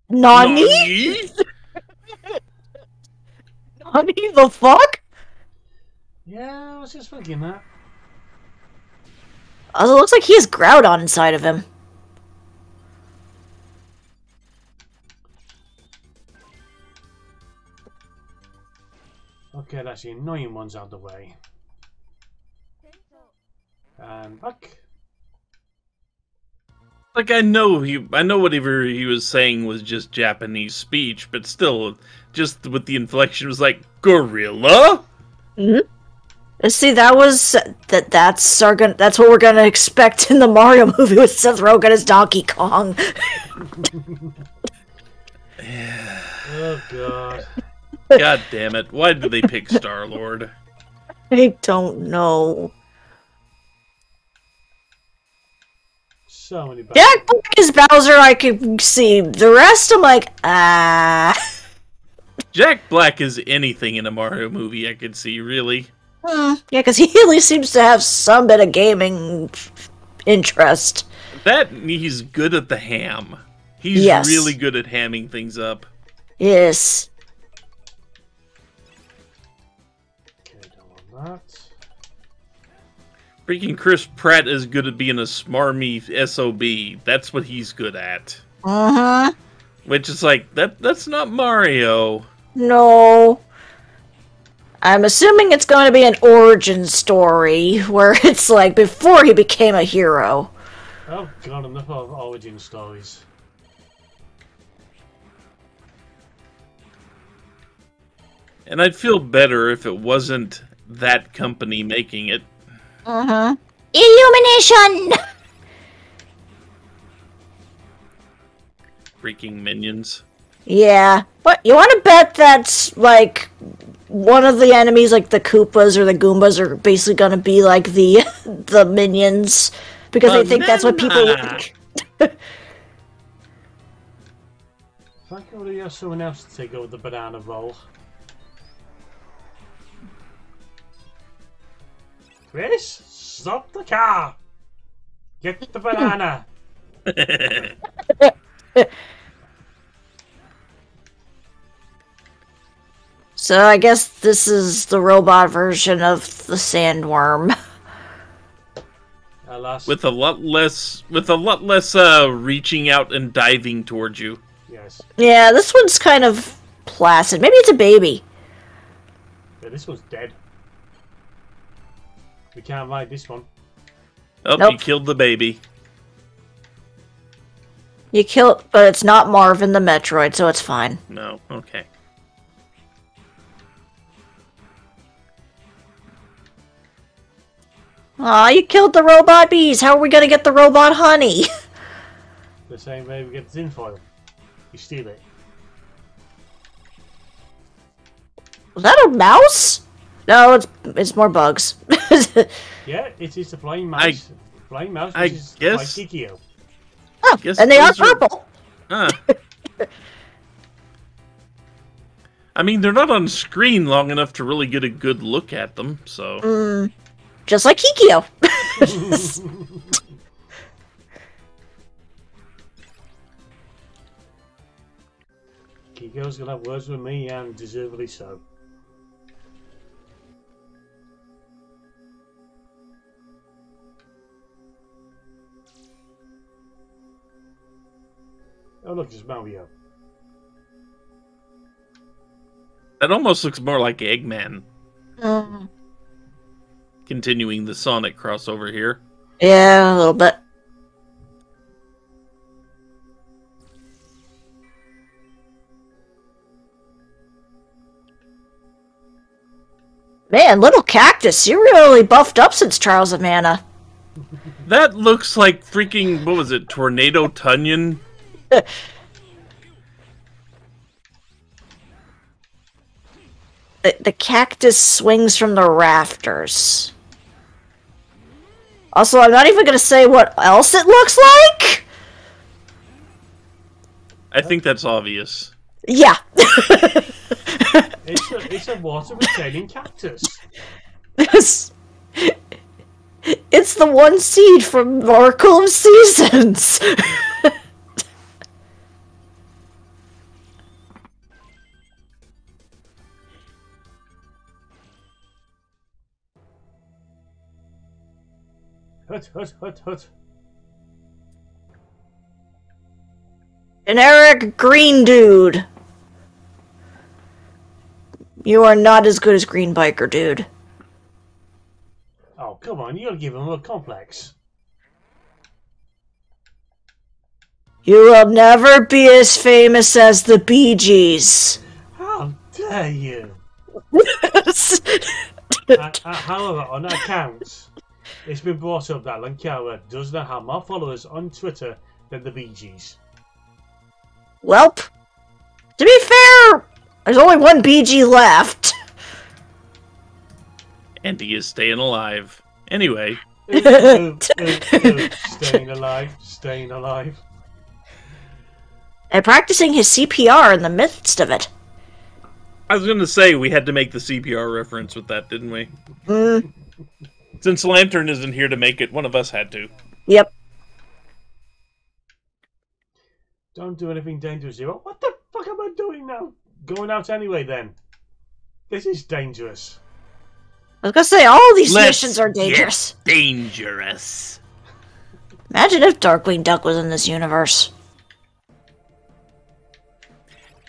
Nani? Nani? Nani the fuck? Yeah, I was just thinking that. Also, it looks like he has Groudon inside of him. Okay, that's the annoying ones out of the way. And back. Like, I know whatever he was saying was just Japanese speech, but still, just with the inflection, was like, gorilla? Mm-hmm. See, that's what we're gonna expect in the Mario movie with Seth Rogen as Donkey Kong. Oh god. God damn it. Why did they pick Star-Lord? I don't know. So many Jack Black is Bowser, I can see. The rest, I'm like, ah. Jack Black is anything in a Mario movie I could see, really. Yeah, because he at least seems to have some bit of gaming interest. That, he's good at the ham. He's really good at hamming things up. Yes. Okay, don't want that. Freaking Chris Pratt is good at being a smarmy SOB. That's what he's good at. Uh-huh. Which is like, that's not Mario. No. I'm assuming it's going to be an origin story, where it's like before he became a hero. Oh god, enough of origin stories. And I'd feel better if it wasn't that company making it. Uh-huh. Illumination! Freaking minions. Yeah. What, you want to bet that's, like, one of the enemies, like the Koopas or the Goombas, are basically going to be, like, the the minions? Because they think that's what people... Thank you, you have someone else to take over the banana roll. Chris, stop the car! Get the banana! So I guess this is the robot version of the sandworm. Alas. With a lot less reaching out and diving towards you. Yes. Yeah, this one's kind of placid. Maybe it's a baby. Yeah, this one's dead. We can't ride this one. Oh, Nope. You killed the baby. You kill, but it's not Marvin the Metroid, so it's fine. No, okay. Aw, you killed the robot bees. How are we gonna get the robot honey? The same way we get the tinfoil. You steal it. Was that a mouse? No, it's more bugs. Yeah, it is the flying mouse. Flying mouse, which is guess- like Kikyo. Oh, Guess and they are those are- purple. I mean, they're not on screen long enough to really get a good look at them, so... Just like Kikyo. Kikyo's gonna have words with me, and deservedly so. Oh look, it's Mario. That almost looks more like Eggman. Mm. Continuing the Sonic crossover here. Yeah, a little bit. Man, little cactus, you really buffed up since Trials of Mana. That looks like freaking, what was it, Tornado Tunyon? The cactus swings from the rafters. Also, I'm not even gonna say what else it looks like! I think that's obvious. Yeah. It's a water retaining cactus. It's the one seed from Oracle of Seasons. Hut, hut, hut, hut. Generic green dude. You are not as good as Green Biker, dude. Oh, come on, you gotta give him a complex. You will never be as famous as the Bee Gees. How dare you? However, on that account, it's been brought up that Lankawa does not have more followers on Twitter than the Bee Gees. Welp, to be fair, there's only one BG left. And he is staying alive. Anyway. Staying alive, staying alive. And practicing his CPR in the midst of it. I was going to say, we had to make the CPR reference with that, didn't we? Since Lantern isn't here to make it, one of us had to. Yep. Don't do anything dangerous here. What the fuck am I doing now? Going out anyway, then. This is dangerous. I was gonna say, all of these missions are dangerous. Dangerous. Imagine if Darkwing Duck was in this universe.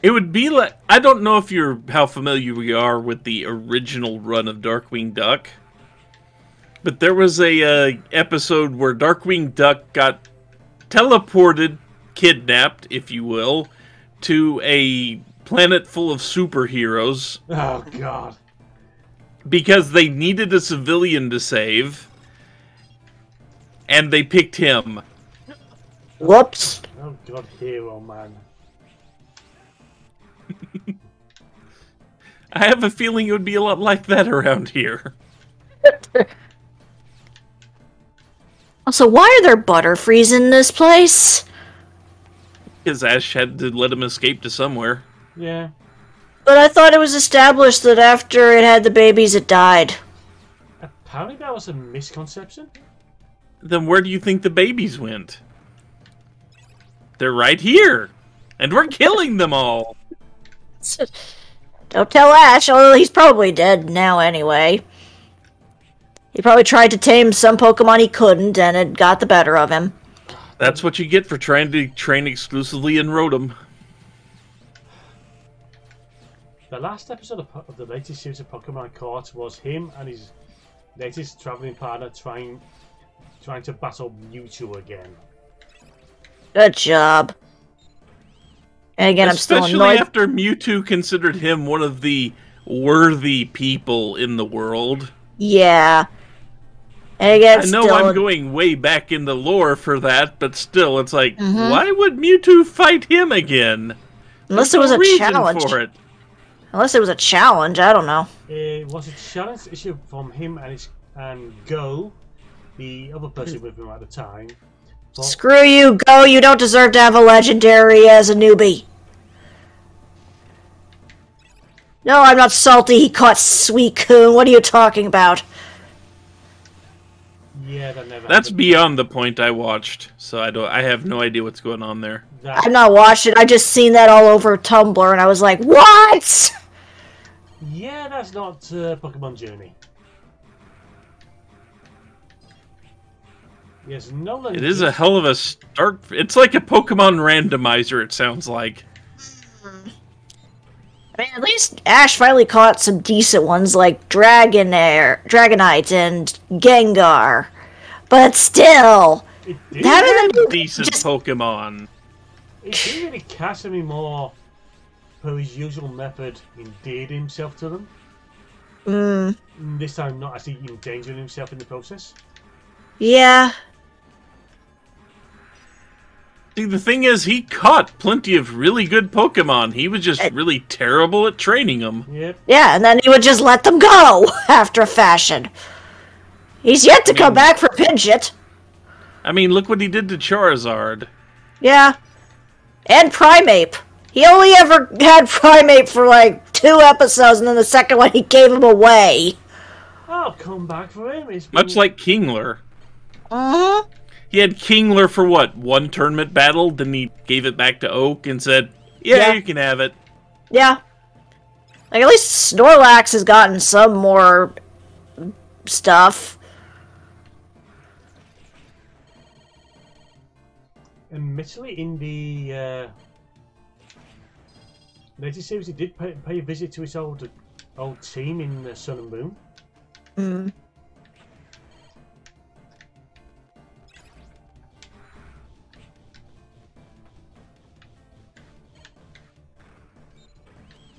It would be like, I don't know if how familiar we are with the original run of Darkwing Duck, but there was a episode where Darkwing Duck got teleported, kidnapped, if you will, to a planet full of superheroes. Oh, God. Because they needed a civilian to save, and they picked him. Whoops. Oh, God, hero, man. I have a feeling it would be a lot like that around here. Also, why are there Butterfrees in this place? Because Ash had to let him escape to somewhere. Yeah. But I thought it was established that after it had the babies, it died. Apparently that was a misconception. Then where do you think the babies went? They're right here. And we're killing them all. Don't tell Ash, although he's probably dead now anyway. He probably tried to tame some Pokemon he couldn't, and it got the better of him. That's what you get for trying to train exclusively in Rotom. The last episode of the latest series of Pokemon Caught was him and his latest traveling partner trying to battle Mewtwo again. Good job. And again, Especially I'm still annoyed. after Mewtwo considered him one of the worthy people in the world. Yeah. And again, I know still... I'm going way back in the lore for that, but still, it's like, why would Mewtwo fight him again? Unless There's it was no a challenge. for it. Unless it was a challenge, I don't know. It was a challenge issue from him and Go, the other person with him at the time. But Screw you, Go! You don't deserve to have a legendary as a newbie. No, I'm not salty. He caught Suicune. What are you talking about? yeah, that never That's happened. beyond the point I watched, so I have no idea what's going on there. I'm not watching. I just seen that all over Tumblr, and I was like, what? Yeah, that's not Pokemon Journey. Yes, Nolan. It is a hell of a start. It's like a Pokemon randomizer, it sounds like. I mean, at least Ash finally caught some decent ones like Dragonite and Gengar. But still, having them Decent Pokemon. He didn't really catch any more per his usual method, endeared himself to them. This time not actually endangering himself in the process. Yeah. See, the thing is, he caught plenty of really good Pokemon. He was just really terrible at training them. Yep. Yeah, and then he would just let them go after a fashion. He's yet to come back for Pidgeot. I mean, look what he did to Charizard. Yeah. And Primeape. He only ever had Primeape for like 2 episodes, and then the second one he gave him away. I'll come back for him. Much like Kingler. Uh-huh. He had Kingler for what? 1 tournament battle? Then he gave it back to Oak and said, yeah, you can have it. Yeah. Like, at least Snorlax has gotten some more stuff. admittedly, in the later series, he did pay a visit to his old team in Sun and Moon. Mm.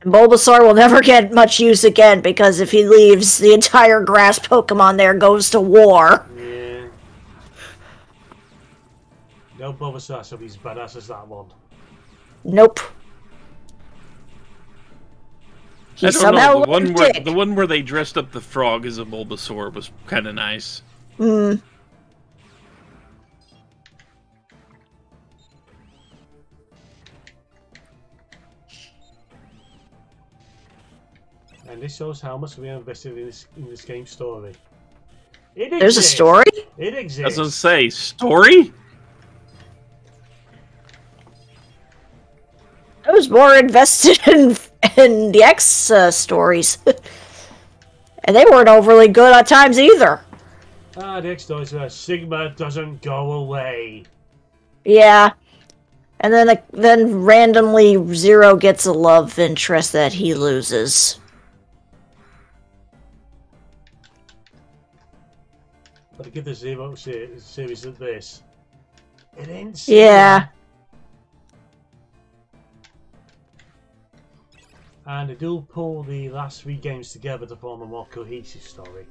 Bulbasaur will never get much use again because if he leaves, the entire grass Pokemon there goes to war. Yeah. No Bulbasaur so he's badass as that one. Nope. He I don't somehow know. lived The one where they dressed up the frog as a Bulbasaur was kind of nice. Hmm. And this shows how much we invested in this game's story. There's a story? It I was exists. gonna say, story? I was more invested in the X stories. And they weren't overly good at times either. Ah, the X stories where Sigma doesn't go away. Yeah. And then randomly Zero gets a love interest that he loses. But to give the Zero series of this, it ain't. Yeah. And they do pull the last 3 games together to form a more cohesive story.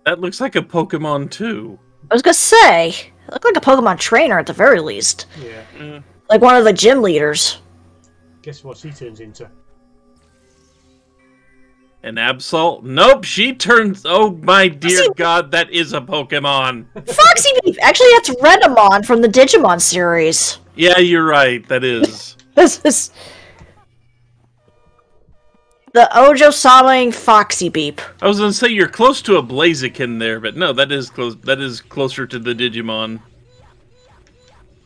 That looks like a Pokemon too. I was gonna say, it looked like a Pokemon trainer at the very least. Yeah. Like one of the gym leaders. Guess what she turns into? An Absol? Nope, she turns... Oh my dear god, that is a Pokemon. Foxy Beep! Actually, that's Renamon from the Digimon series. Yeah, you're right, that is. This is... The Ojo-samaing Foxy Beep. I was gonna say you're close to a Blaziken there, but no, that is close. That is closer to the Digimon.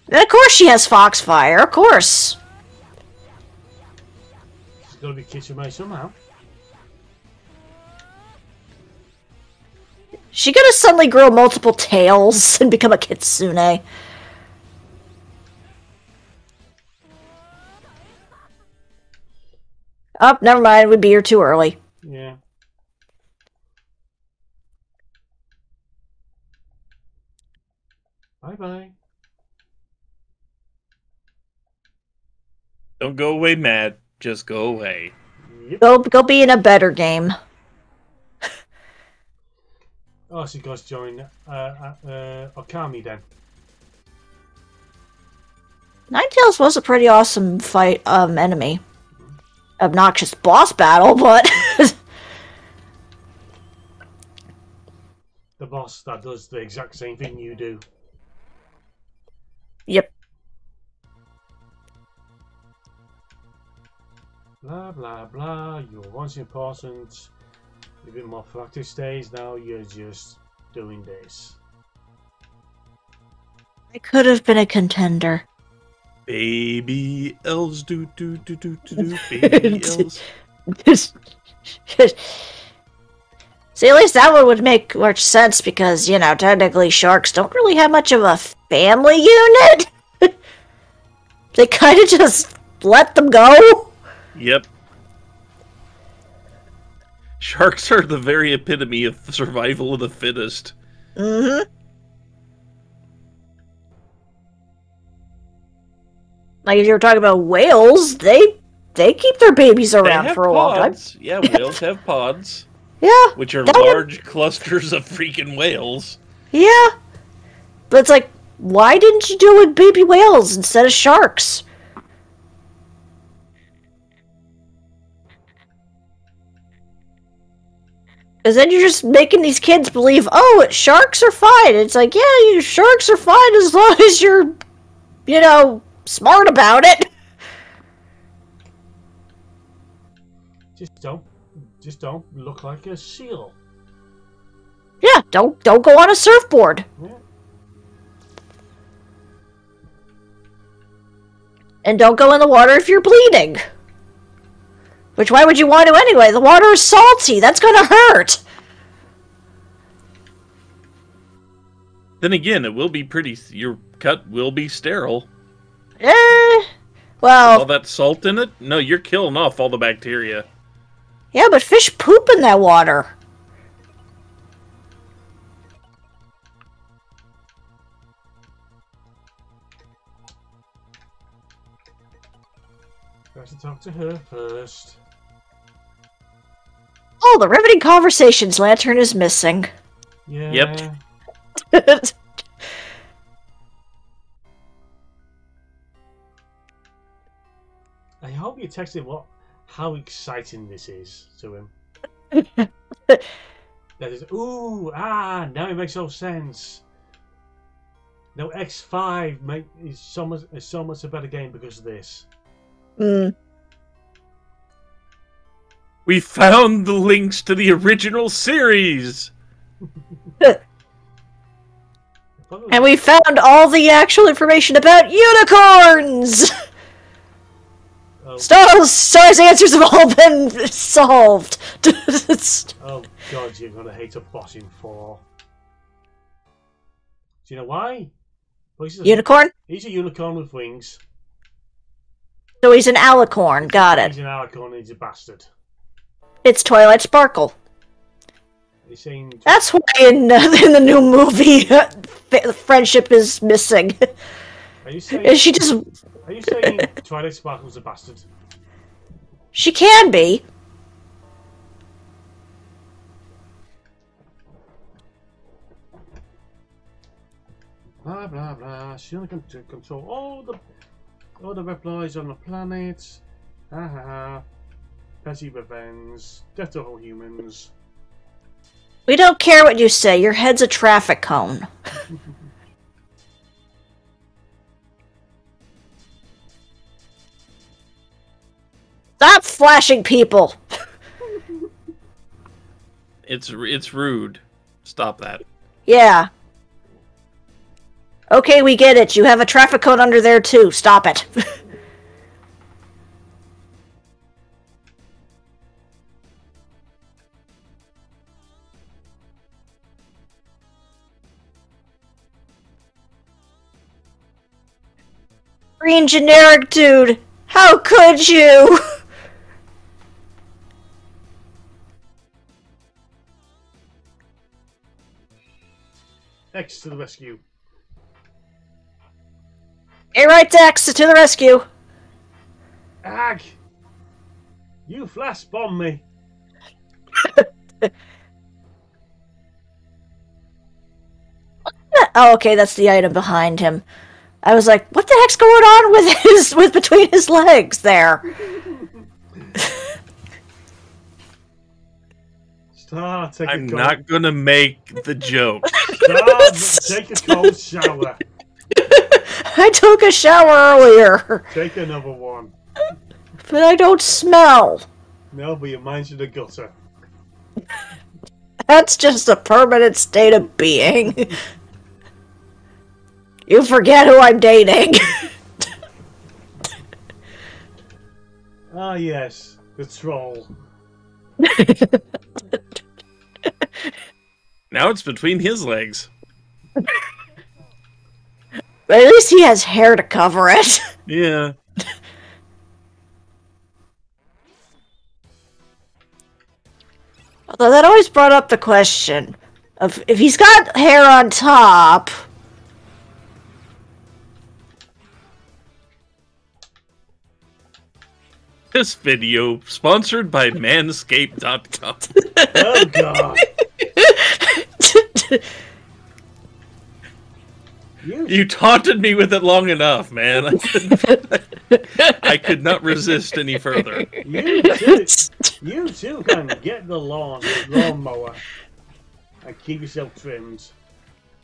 And of course she has Foxfire, of course. She's got to be Kitsune somehow. She gonna suddenly grow multiple tails and become a Kitsune. Oh, never mind. We'd be here too early. Yeah. Bye-bye. Don't go away, Matt. Just go away. Yep. Go be in a better game. Oh, she goes join Okami then. Ninetales was a pretty awesome fight enemy. Obnoxious boss battle, but The boss that does the exact same thing you do. yep. Blah blah blah. You were once important. You've been more proactive stage. Now you're just doing this. I could have been a contender. Baby elves do do do do do do. Baby elves. See, at least that one would make much sense because, you know, technically sharks don't really have much of a family unit. They kind of just let them go. Yep. Sharks are the very epitome of the survival of the fittest. Mm-hmm. Like if you were talking about whales, they keep their babies around for a long time. Yeah, whales have pods. Yeah. Which are large clusters of freaking whales. Yeah. But it's like, why didn't you do it with baby whales instead of sharks? Because then you're just making these kids believe, oh, sharks are fine. It's like, yeah, sharks are fine as long as you're, you know, smart about it. Just don't look like a seal. Yeah, don't go on a surfboard. Yeah. And don't go in the water if you're bleeding. Which, why would you want to anyway? The water is salty. That's gonna hurt. Then again, it will be your cut will be sterile. Well... All that salt in it? No, you're killing off all the bacteria. Yeah, but fish poop in that water. Got to talk to her first. Oh, the riveting conversations. Lantern is missing. Yeah. Yep. I hope you texted how exciting this is to him. That is, now it makes all sense. No, X5 is so much a better game because of this. We found the links to the original series! And we found all the actual information about unicorns! Star's answers have all been solved. Oh god, you're gonna hate a boss in 4. Do you know why? Well, Unicorn? He's a unicorn with wings. So he's an alicorn, got it. He's an alicorn and he's a bastard. It's Twilight Sparkle. Saying... That's why in the new movie, friendship is missing. Are you saying... Are you saying Twilight Sparkle's a bastard? She can be. Blah blah blah. She only can control all the replies on the planet. Ha ha ha. Petty revenge. Death to all humans. We don't care what you say. Your head's a traffic cone. Stop flashing people! It's rude. Stop that. Yeah. Okay, we get it. You have a traffic cone under there too. Stop it. Green generic dude. How could you? X to the rescue. Hey, right, Dex, to the rescue. Ag! You flash bomb me. Oh, okay, that's the item behind him. I was like, what the heck's going on with between his legs there? I'm not gonna make the joke. Take a cold shower. I took a shower earlier. Take another one. But I don't smell. No, but your mind's in the gutter. That's just a permanent state of being. You forget who I'm dating. Ah, yes. The troll. Now it's between his legs. But at least he has hair to cover it. Yeah. Although that always brought up the question of if he's got hair on top. This video sponsored by Manscaped.com. Oh god. You taunted me with it long enough, man. I could not resist any further. You too can get the lawnmower and keep yourself trimmed.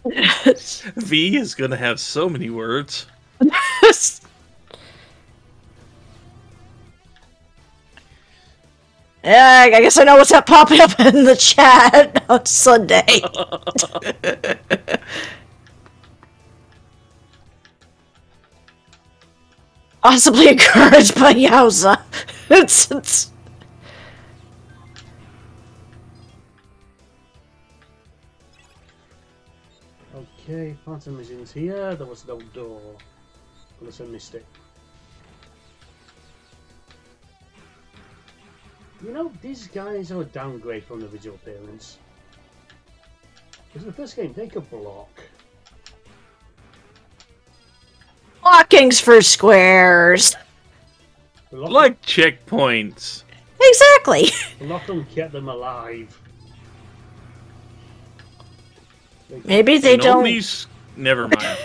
V is gonna have so many words. Yeah, I guess I know what's up popping up in the chat on Sunday. possibly encouraged by Yowza. It's... Okay, Phantom Vision's here. There was no door. Unless I missed it. You know, these guys are a downgrade from the original appearance. Because in the first game, they could block. Blocking's for squares. Like checkpoints. Exactly. Block them, kept them alive. Maybe they don't... Never mind.